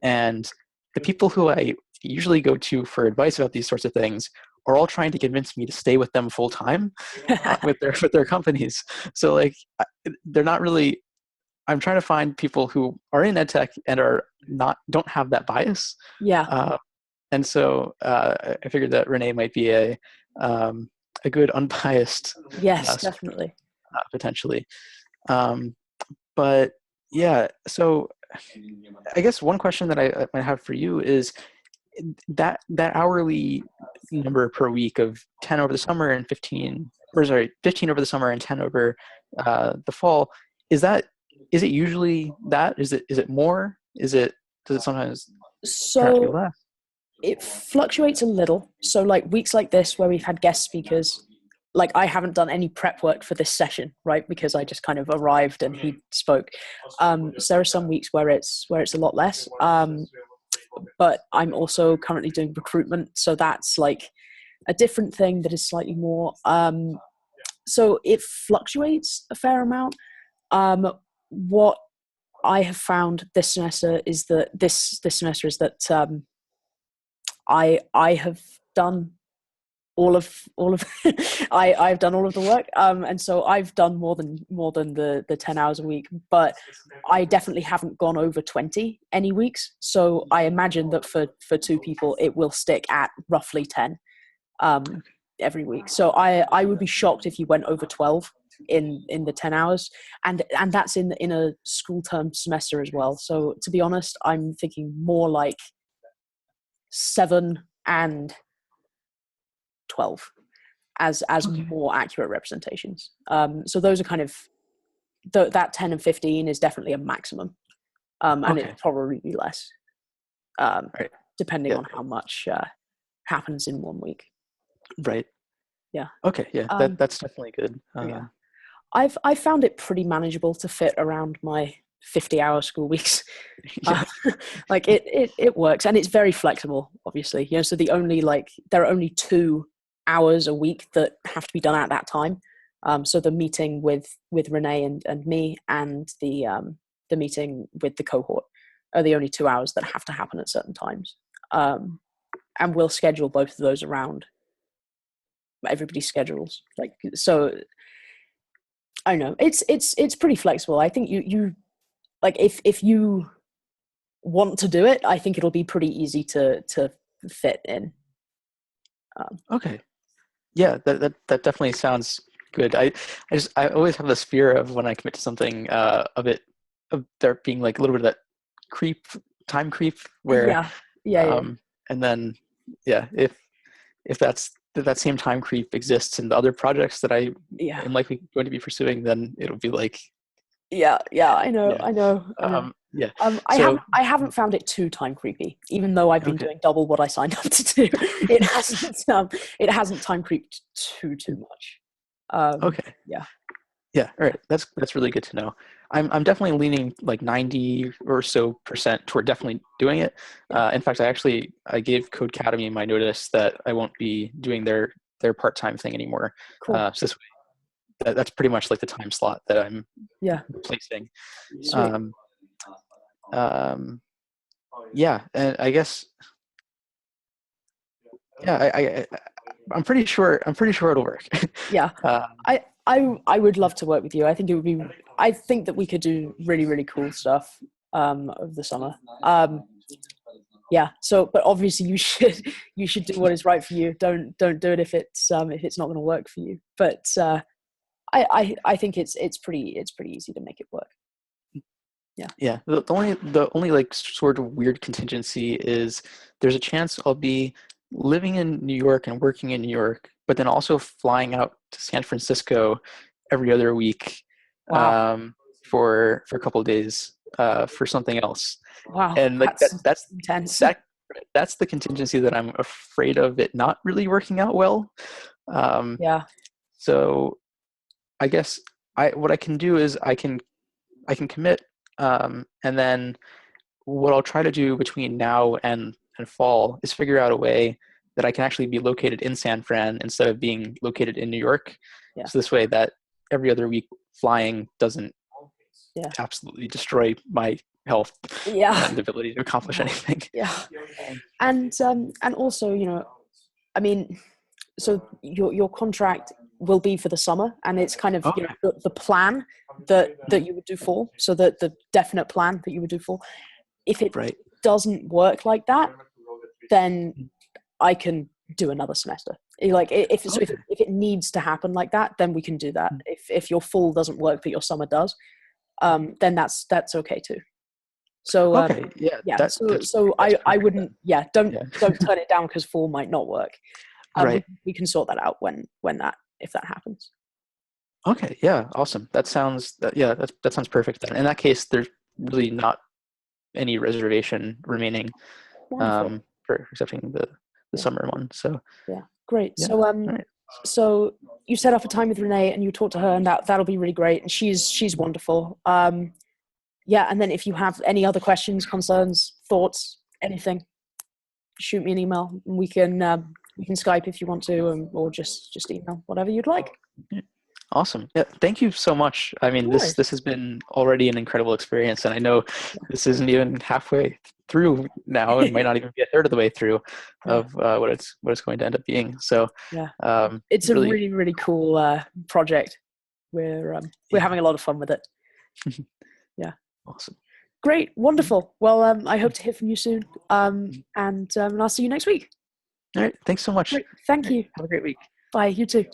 And the people who I usually go to for advice about these sorts of things are all trying to convince me to stay with them full time with their companies. So like, they're not really. I'm trying to find people who are in edtech and don't have that bias. yeah. And so I figured that Renee might be a good unbiased Yes, definitely. potentially. But yeah, so I guess one question that I might have for you is that hourly number per week of 10 over the summer and 15 over the summer and 10 over the fall, is it usually that? Is it more? Does it sometimes turn out to be So less? it fluctuates a little. So like weeks like this where we've had guest speakers, like I haven't done any prep work for this session, right? Because I just kind of arrived and he spoke. So there are some weeks where it's a lot less. But I'm also currently doing recruitment, so that's like a different thing that is slightly more. So it fluctuates a fair amount. What I have found this semester is that I have done all of I've done all of the work, and so I've done more than the 10 hours a week, but I definitely haven't gone over 20 any weeks. So I imagine that for two people it will stick at roughly 10 every week. So I would be shocked if you went over 12 in the 10 hours, and that's in a school term semester as well. So to be honest, I'm thinking more like 7 and 12 as more accurate representations. So those are kind of that 10 and 15 is definitely a maximum, and it'll probably be less, Right. depending on how much happens in 1 week. Right. Yeah. Okay. Yeah. That's definitely good. Yeah. I've found it pretty manageable to fit around my 50-hour school weeks. Like it works, and it's very flexible, obviously. You know, so there are only 2 hours a week that have to be done at that time. So the meeting with Renee and me, and the meeting with the cohort are the only 2 hours that have to happen at certain times. And we'll schedule both of those around everybody's schedules. Like, so I don't know. It's pretty flexible. I think you like if you want to do it, I think it'll be pretty easy to fit in. Okay. Yeah, that definitely sounds good. I always have this fear of when I commit to something of there being like a little bit of that time creep where yeah. And then if that same time creep exists in the other projects that I am likely going to be pursuing, then it'll be like I know. I haven't found it too time creepy, even though I've been doing double what I signed up to do. It hasn't time creeped too much. Okay. Yeah. All right. That's really good to know. I'm definitely leaning like 90% or so toward definitely doing it. In fact, I gave Codecademy my notice that I won't be doing their part-time thing anymore. Cool. So this way, that's pretty much like the time slot that I'm replacing. Yeah, and I guess I'm pretty sure it'll work. Yeah. I would love to work with you. I think that we could do really, really cool stuff over the summer. Yeah. So, but obviously you should do what is right for you. Don't do it if it's not going to work for you. But I think it's pretty easy to make it work. Yeah. Yeah. The only like sort of weird contingency is there's a chance I'll be living in New York and working in New York, but then also flying out to San Francisco every other week for a couple of days for something else. Wow, And like that's intense. that's the contingency that I'm afraid of it not really working out well. Yeah. So I guess what I can do is I can commit, and then what I'll try to do between now and fall is figure out a way that I can actually be located in San Fran instead of being located in New York. Yeah. So this way that every other week flying doesn't absolutely destroy my health and ability to accomplish anything. Yeah. And also, you know, I mean, so your contract will be for the summer, and it's kind of you know, the plan that you would do for, so that the definite plan that you would do for. If it doesn't work like that, then I can do another semester. Like if it needs to happen like that, then we can do that. If your fall doesn't work but your summer does, then that's okay too. So so I wouldn't don't turn it down because fall might not work. We can sort that out if that happens. Okay, yeah, awesome. That sounds that sounds perfect then. In that case, there's really not any reservation remaining for accepting the summer one. So great. So you set up a time with Renee and you talk to her, and that'll be really great. And she's wonderful. And then if you have any other questions, concerns, thoughts, anything, shoot me an email. We can Skype if you want to, or just email, whatever you'd like. Awesome. Yeah, thank you so much. I mean, this has been already an incredible experience, and I know this isn't even halfway through now. It might not even be a third of the way through of what it's going to end up being. So it's a really, really cool project. We're having a lot of fun with it. Yeah. Awesome. Great. Wonderful. Well, I hope to hear from you soon. And I'll see you next week. All right. Thanks so much. Great. Thank you. Have a great week. Bye. You too.